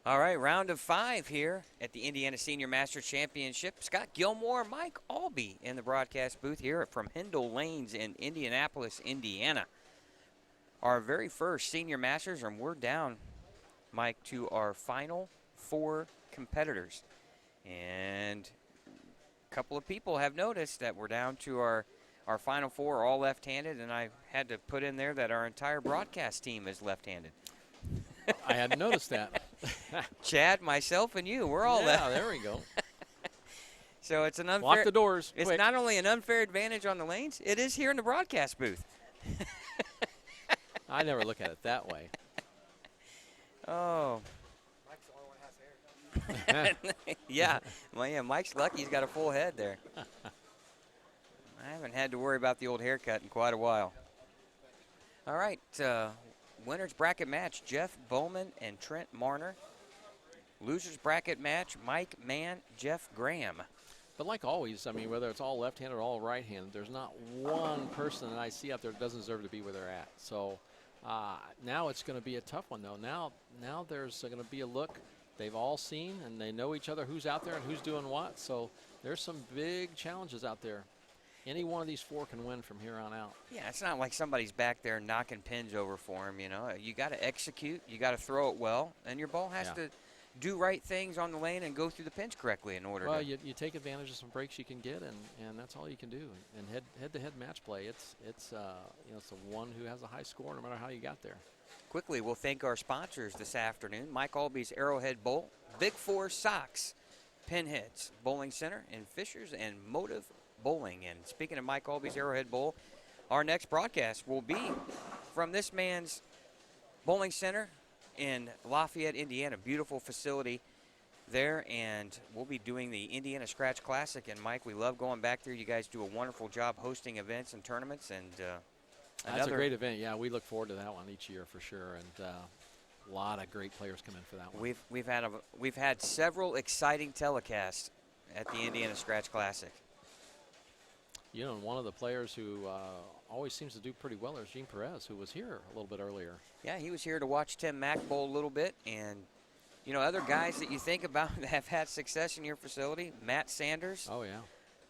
All right, round of 5 here at the Indiana Senior Masters Championship. Scott Gilmore, Mike Albee in the broadcast booth here from Hindel Lanes in Indianapolis, Indiana. Our very first Senior Masters, and we're down, Mike, to our final 4 competitors. And a couple of people have noticed that we're down to our final 4 all left-handed, and I had to put in there that our entire broadcast team is left-handed. I hadn't noticed that. Chad, myself, and you, we're all left. Yeah, there we go. So it's an unfair. Lock the doors. It's quick. not only an unfair advantage on the lanes, it is here in the broadcast booth. I never look at it that way. Oh. Mike's the only one who has hair. Yeah. Well, yeah, Mike's lucky he's got a full head there. I haven't had to worry about the old haircut in quite a while. All right. Winner's bracket match, Jeff Bowman and Trent Marner. Loser's bracket match, Mike Mann, Jeff Graham. But like always, I mean, whether it's all left-handed or all right-handed, there's not one person that I see out there that doesn't deserve to be where they're at. So now it's going to be a tough one, though. Now there's going to be a look they've all seen, and they know each other, who's out there and who's doing what. So there's some big challenges out there. Any one of these 4 can win from here on out. Yeah, it's not like somebody's back there knocking pins over for him, you know. You got to execute, you got to throw it well, and your ball has to do right things on the lane and go through the pins correctly in order well, to. you take advantage of some breaks you can get, and that's all you can do. And head-to-head match play, it's the one who has a high score no matter how you got there. Quickly, we'll thank our sponsors this afternoon. Mike Albee's Arrowhead Bowl, Big 4 Socks, Pinheads, Bowling Center, and Fishers and Motive Bowling. And speaking of Mike Albee's Arrowhead Bowl, our next broadcast will be from this man's bowling center in Lafayette, Indiana. Beautiful facility there, and we'll be doing the Indiana Scratch Classic. And Mike, we love going back there. You guys do a wonderful job hosting events and tournaments, and that's a great event. Yeah, we look forward to that one each year for sure, and a lot of great players come in for that one. We've had several exciting telecasts at the Indiana Scratch Classic. You know, and one of the players who always seems to do pretty well is Gene Perez, who was here a little bit earlier. Yeah, he was here to watch Tim Mack bowl a little bit. And, you know, other guys that you think about that have had success in your facility, Matt Sanders. Oh, yeah.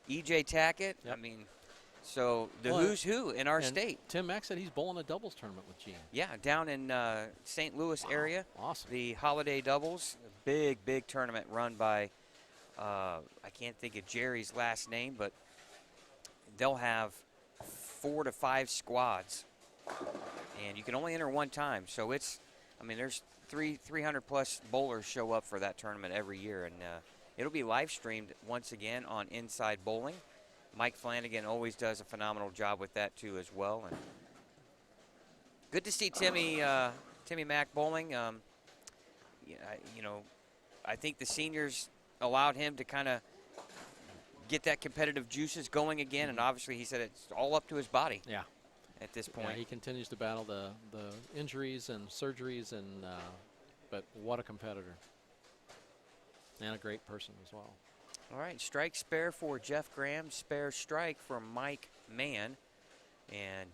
E.J. Tackett. Yep. I mean, so who's who in our state. Tim Mack said he's bowling a doubles tournament with Gene. Yeah, down in St. Louis area. Awesome. The Holiday Doubles, big tournament run by, I can't think of Jerry's last name, but they'll have 4 to 5 squads, and you can only enter one time. So there's 300 plus bowlers show up for that tournament every year, and it'll be live streamed once again on Inside Bowling. Mike Flanagan always does a phenomenal job with that too as well. And good to see Timmy Mack bowling. I think the seniors allowed him to kind of get that competitive juices going again, and obviously he said it's all up to his body. Yeah. At this point. Yeah, he continues to battle the injuries and surgeries, and but what a competitor. And a great person as well. All right, strike spare for Jeff Graham, spare strike for Mike Mann. And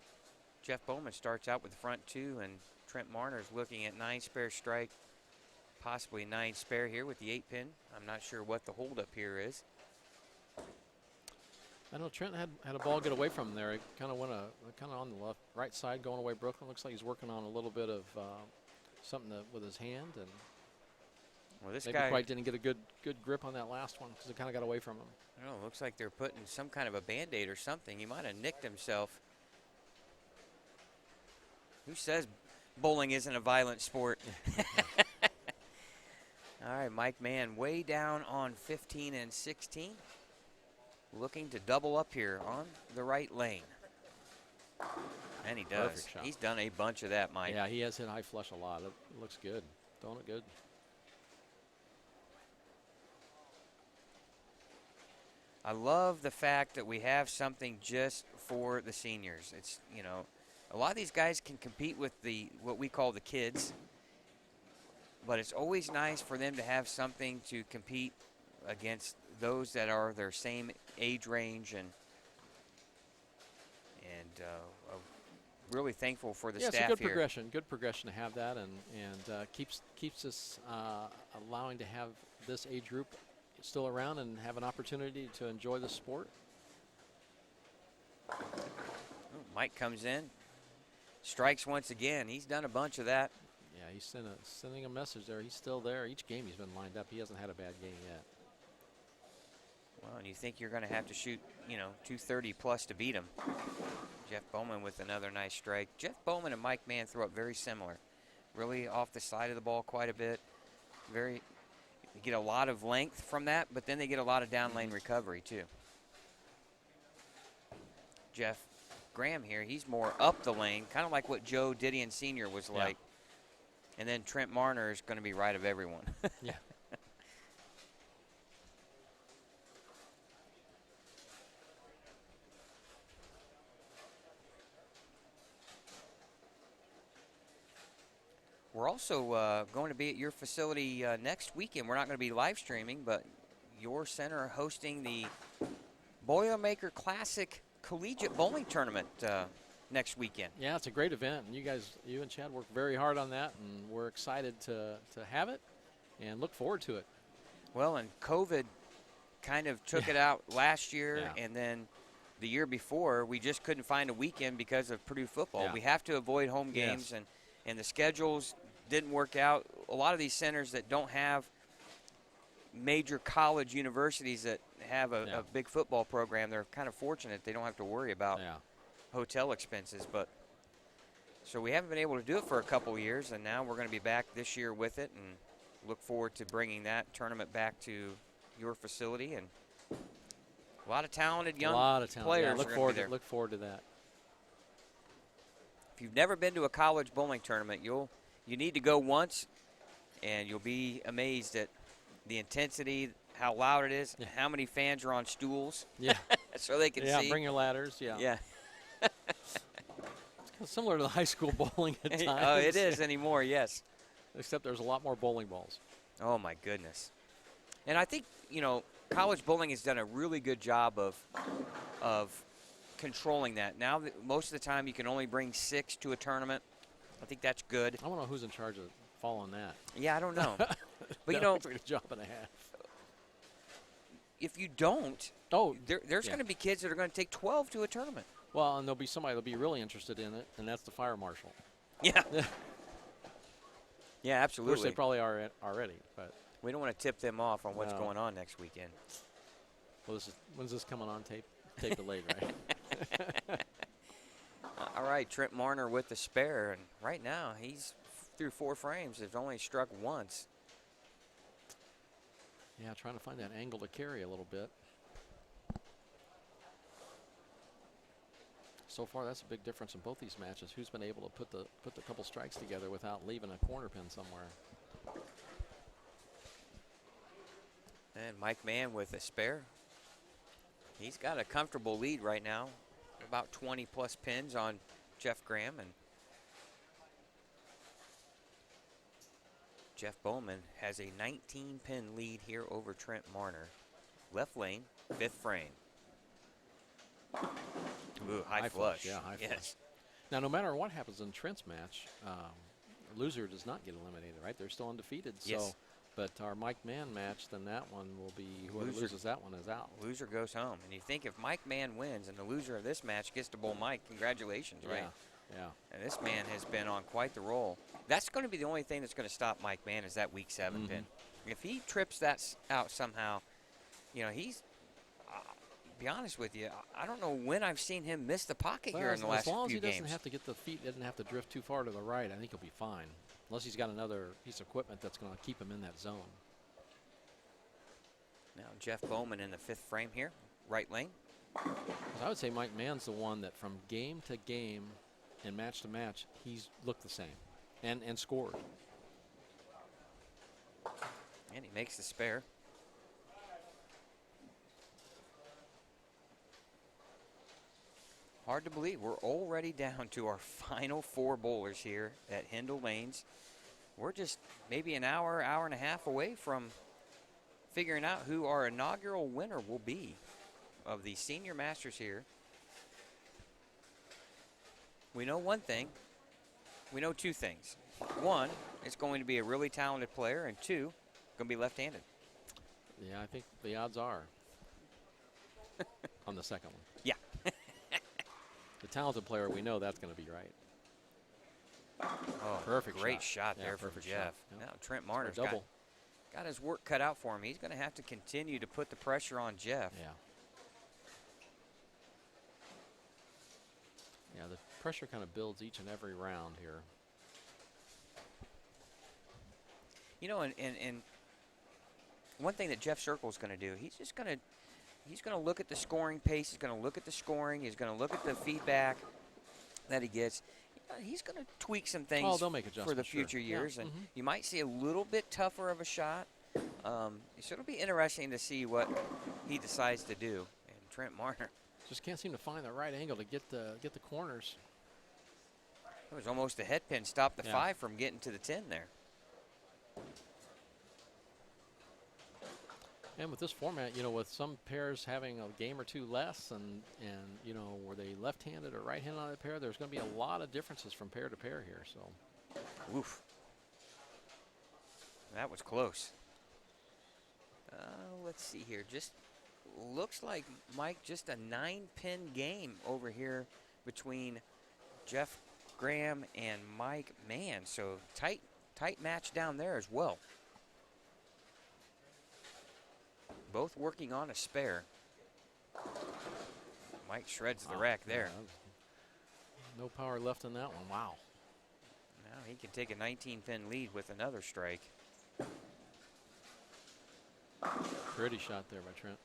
Jeff Bowman starts out with the front 2, and Trent Marner is looking at 9 spare strike, possibly 9 spare here with the 8-pin. I'm not sure what the holdup here is. I know Trent had a ball get away from him there. It kind of went kind of on the right side going away Brooklyn. Looks like he's working on a little bit of something with his hand, and this maybe guy quite didn't get a good grip on that last one because it kind of got away from him. I don't know. Looks like they're putting some kind of a Band-Aid or something. He might have nicked himself. Who says bowling isn't a violent sport? All right, Mike Mann way down on 15 and 16. Looking to double up here on the right lane. And he does. Perfect shot. He's done a bunch of that, Mike. Yeah, he has hit high flush a lot. It looks good. Throwing it good. I love the fact that we have something just for the seniors. It's, you know, a lot of these guys can compete with what we call the kids, but it's always nice for them to have something to compete against those that are their same age range, and really thankful for the Yeah, it's a staff good here. progression. Good progression to have that, and keeps us allowing to have this age group still around and have an opportunity to enjoy the sport. Mike comes in, strikes once again. He's done a bunch of that. Yeah, he's sending a message there. He's still there. Each game he's been lined up. He hasn't had a bad game yet. Well, and you think you're going to have to shoot, 230 plus to beat him. Jeff Bowman with another nice strike. Jeff Bowman and Mike Mann throw up very similar. Really off the side of the ball quite a bit. They get a lot of length from that, but then they get a lot of down lane recovery too. Jeff Graham here, he's more up the lane, kind of like what Joe Didion Sr. was like. And then Trent Marner is going to be right of everyone. Yeah. We're also going to be at your facility next weekend. We're not going to be live streaming, but your center hosting the Boilermaker Classic Collegiate Bowling Tournament next weekend. Yeah, it's a great event, and you and Chad worked very hard on that, and we're excited to have it and look forward to it. Well, and COVID kind of took it out last year, and then the year before, we just couldn't find a weekend because of Purdue football. Yeah. We have to avoid home games, and the schedules didn't work out. A lot of these centers that don't have major college universities that have a big football program, they're kind of fortunate they don't have to worry about hotel expenses. But so we haven't been able to do it for a couple of years, and now we're going to be back this year with it, and look forward to bringing that tournament back to your facility. And a lot of talented young players. Yeah, look forward to that. If you've never been to a college bowling tournament, you need to go once, and you'll be amazed at the intensity, how loud it is, how many fans are on stools. Yeah. So they can see. Yeah, bring your ladders. Yeah. Yeah. It's similar to the high school bowling at times. Oh, it is anymore, yes. Except there's a lot more bowling balls. Oh, my goodness. And I think, college bowling has done a really good job of controlling that. Now, most of the time, you can only bring 6 to a tournament. I think that's good. I don't know who's in charge of following that. Yeah, I don't know. But, it's like a job and a half. If you don't, there's going to be kids that are going to take 12 to a tournament. Well, and there'll be somebody that'll be really interested in it, and that's the fire marshal. Yeah. Yeah, absolutely. Of course, they probably are already, but we don't want to tip them off on what's going on next weekend. Well, when's this coming on tape? Tape delayed, right? All right, Trent Marner with the spare, and right now he's through 4 frames. They've only struck once. Yeah, trying to find that angle to carry a little bit. So far, that's a big difference in both these matches. Who's been able to put the couple strikes together without leaving a corner pin somewhere? And Mike Mann with a spare. He's got a comfortable lead right now, about 20-plus pins on Jeff Graham. And Jeff Bowman has a 19-pin lead here over Trent Marner. Left lane, 5th frame. Ooh, high flush. Yeah, high flush. Now, no matter what happens in Trent's match, loser does not get eliminated, right? They're still undefeated. Yes. So, but our Mike Mann match, then that one will be whoever loses that one is out. Loser goes home. And you think if Mike Mann wins and the loser of this match gets to bowl Mike, congratulations, right? Yeah. And this man has been on quite the roll. That's going to be the only thing that's going to stop Mike Mann is that week 7 pin. If he trips that out somehow, he's. Be honest with you, I don't know when I've seen him miss the pocket here in the last few games. As long as he doesn't have to get the feet, doesn't have to drift too far to the right, I think he'll be fine. Unless he's got another piece of equipment that's going to keep him in that zone. Now Jeff Bowman in the 5th frame here, right lane. I would say Mike Mann's the one that from game to game and match to match, he's looked the same and scored. And he makes the spare. Hard to believe we're already down to our final 4 bowlers here at Hindel Lanes. We're just maybe an hour and a half away from figuring out who our inaugural winner will be of the Senior Masters here we know one thing. We know two things. One, it's going to be a really talented player, and two, going to be left-handed. Yeah, I think the odds are on the second one. Yeah. The talented player, we know that's going to be right. Oh, Perfect great shot. shot there from perfect Jeff. shot. Yep. Now Trent Marner's Double. got his work cut out for him. He's going to have to continue to put the pressure on Jeff. Yeah. Yeah, the pressure kind of builds each and every round here. You know, and one thing that Jeff Circle's going to do, he's going to look at the scoring pace. He's going to look at the scoring. He's going to look at the feedback that he gets. He's going to tweak some things they'll make adjustments for the future years, yeah. and you might see a little bit tougher of a shot. So it'll be interesting to see what he decides to do. And Trent Marner, Just can't seem to find the right angle to get the corners. it was almost a head pin, stopped the Yeah. 5 from getting to the 10 there. And with this format, you know, with some pairs having a game or two less, and you know, were they left-handed or right-handed on a pair, there's going to be a lot of differences from pair to pair here. So, Oof. That was close. Let's see here. Just looks like, Mike, just a 9-pin game over here between Jeff Graham and Mike Mann. So tight match down there as well. Both working on a spare. Mike shreds the rack there. No power left in that one. Wow. Now he can take a 19-pin lead with another strike. Pretty shot there by Trent.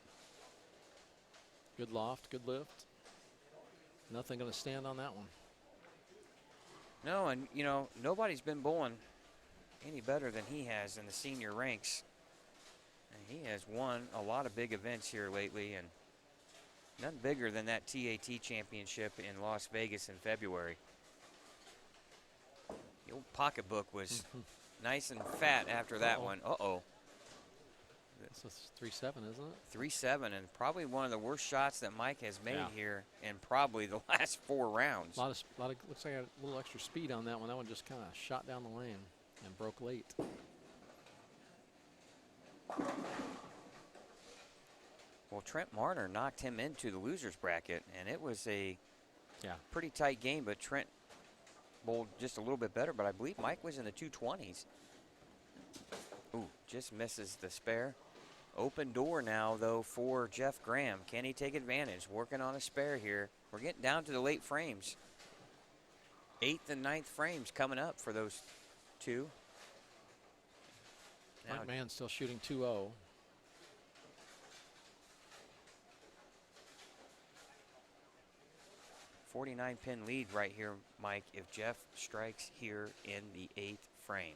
Good loft, good lift. Nothing going to stand on that one. No, and you know, nobody's been bowling any better than he has in the senior ranks. And he has won a lot of big events here lately, and none bigger than that TAT championship in Las Vegas in February. The old pocketbook was nice and fat after that one. Uh-oh. This is 3-7, isn't it? 3-7, and probably one of the worst shots that Mike has made Yeah. here in probably the last 4 rounds. A lot of looks like a little extra speed on that one. That one just kind of shot down the lane and broke late. Well, Trent Marner knocked him into the loser's bracket, and it was a Yeah. pretty tight game, but Trent bowled just a little bit better, but I believe Mike was in the 220s. Ooh, just misses the spare. Open door now, though, for Jeff Graham. Can he take advantage? Working on a spare here. We're getting down to the late frames. 8th and 9th frames coming up for those two. Now, Mike Mann still shooting 2-0. .49-pin lead right here, Mike, if Jeff strikes here in the 8th frame.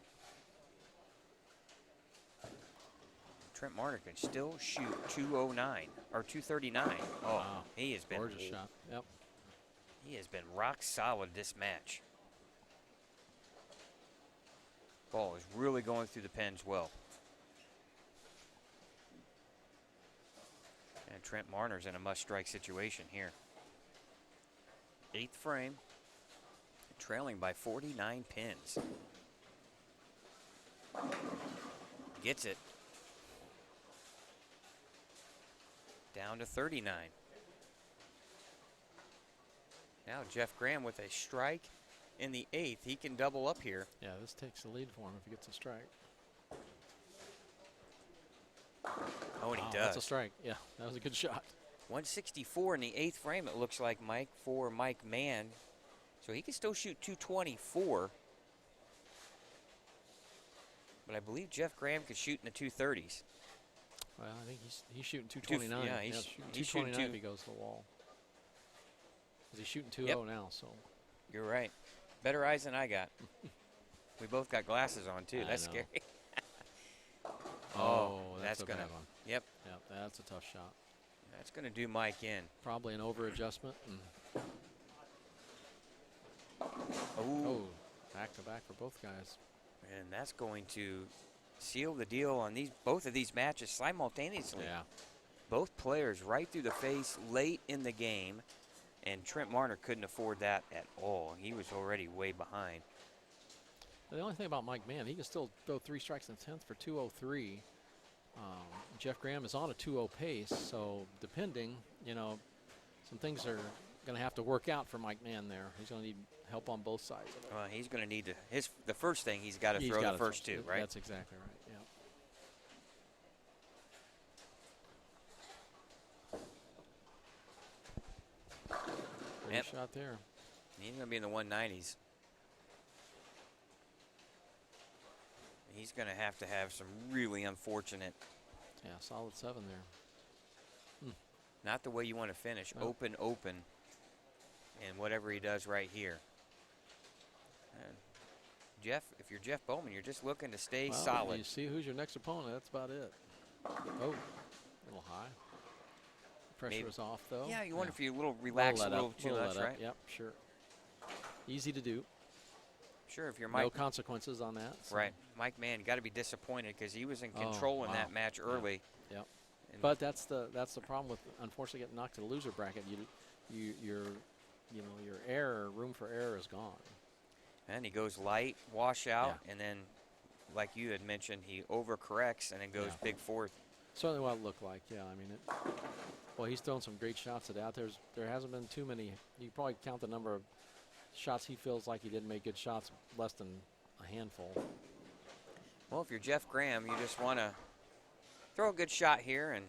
Trent Marner can still shoot 209 or 239. Oh, Wow. he has been Gorgeous shot. Yep. He has been rock solid this match. Ball is really going through the pins well. And Trent Marner's in a must-strike situation here. 8th frame, trailing by 49 pins. Gets it. Down to 39. Now Jeff Graham with a strike in the 8th. He can double up here. Yeah, this takes the lead for him if he gets a strike. Oh, and he Wow, does. That's a strike. Yeah, that was a good shot. 164 in the 8th frame, it looks like, Mike, for Mike Mann. So he can still shoot 224. But I believe Jeff Graham could shoot in the 230s. Well, I think he's shooting 229. yeah, he's shooting he's shooting 229 if he goes to the wall. 'Cause he's shooting 2-0 Yep. now, so. You're right. Better eyes than I got. We both got glasses on, too. I That's know. scary. Oh, that's a gonna. bad one. Yep, Yep, that's a tough shot. that's gonna do Mike in. Probably an over adjustment. Oh, Back to back for both guys. and that's going to seal the deal on both of these matches simultaneously. Yeah. Both players right through the face late in the game. And Trent Marner couldn't afford that at all. He was already way behind. The only thing about Mike Mann, he can still throw 3 strikes in the 10th for 203. Jeff Graham is on a 2-0 pace, so depending, you know, some things are going to have to work out for Mike Mann there. He's going to need help on both sides of it. Well, he's going to need to. The first thing he's got to throw the first 2, right? That's exactly right. Yeah. Great shot there. He's going to be in the 190s. He's going to have some really unfortunate. Yeah, solid 7 there. Not the way you want to finish. No. Open, and whatever he does right here. And Jeff, if you're Jeff Bowman, you're just looking to stay solid. You see who's your next opponent. That's about it. Oh, a little high. Pressure is off, though. Yeah, you wonder if you relax a little too much, right? Yep, sure. Easy to do. Sure, if you're Mike. No consequences on that. So. Right. Mike Mann got to be disappointed because he was in control in that match early. Yep. But that's the problem with, unfortunately, getting knocked to the loser bracket. Your room for error is gone. And he goes light, wash out, and then, like you had mentioned, he overcorrects and then goes big 4th. Certainly what it looked like. Yeah, I mean, well, he's thrown some great shots at that. There hasn't been too many. You probably count the number of shots he feels like he didn't make good shots, less than a handful. Well, if you're Jeff Graham, you just want to throw a good shot here, and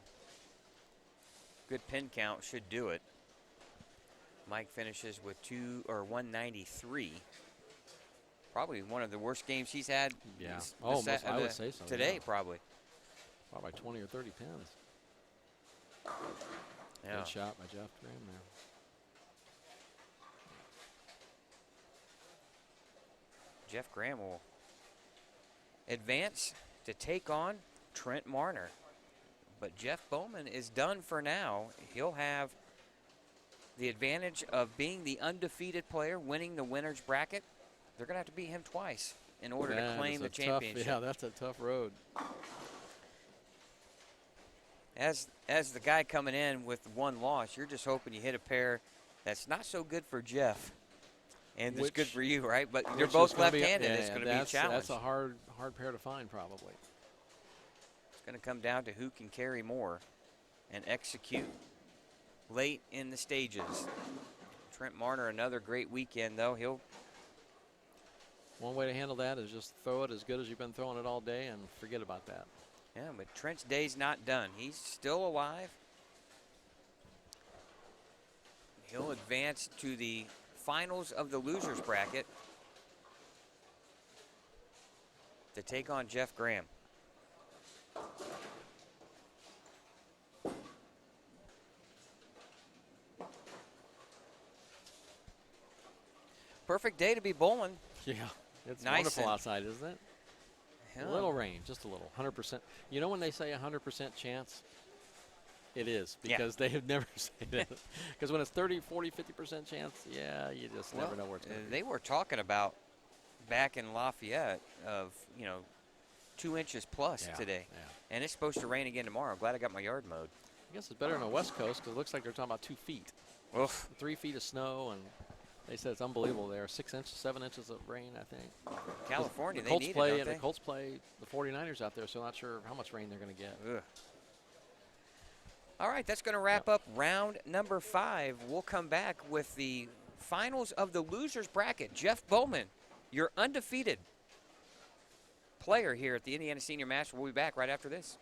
good pin count should do it. Mike finishes with 193. Probably one of the worst games he's had. Yeah. I would say so. Today, probably. Probably 20 or 30 pins. Yeah. Good shot by Jeff Graham there. Jeff Graham will advance to take on Trent Marner. But Jeff Bowman is done for now. He'll have the advantage of being the undefeated player, winning the winner's bracket. They're going to have to beat him twice in order to claim the championship. Yeah, that's a tough road. As the guy coming in with 1 loss, you're just hoping you hit a pair that's not so good for Jeff. And it's good for you, right? But they're both left-handed. It's going to be a challenge. That's a hard pair to find, probably. It's going to come down to who can carry more and execute late in the stages. Trent Marner, another great weekend, though. One way to handle that is just throw it as good as you've been throwing it all day and forget about that. Yeah, but Trent's day's not done. He's still alive. He'll advance to the finals of the losers bracket to take on Jeff Graham. Perfect day to be bowling. Yeah, it's nice wonderful outside, isn't it? Yeah. A little rain, just a little, 100%. You know when they say 100% chance? It is, because they have never said that. Because when it's 30, 40, 50% chance, you just never know where it's going to be. They were talking about back in Lafayette of, 2 inches plus today. Yeah. And it's supposed to rain again tomorrow. I'm glad I got my yard mowed. I guess it's better on the West Coast because it looks like they're talking about 2 feet. Oof. 3 feet of snow, and they said it's unbelievable there. 6 inches, 7 inches of rain, I think. California, the they need it, don't they? The Colts play the 49ers out there, so I'm not sure how much rain they're going to get. Ugh. All right, that's going to wrap up round number 5. We'll come back with the finals of the losers bracket. Jeff Bowman, your undefeated player here at the Indiana Senior Match. We'll be back right after this.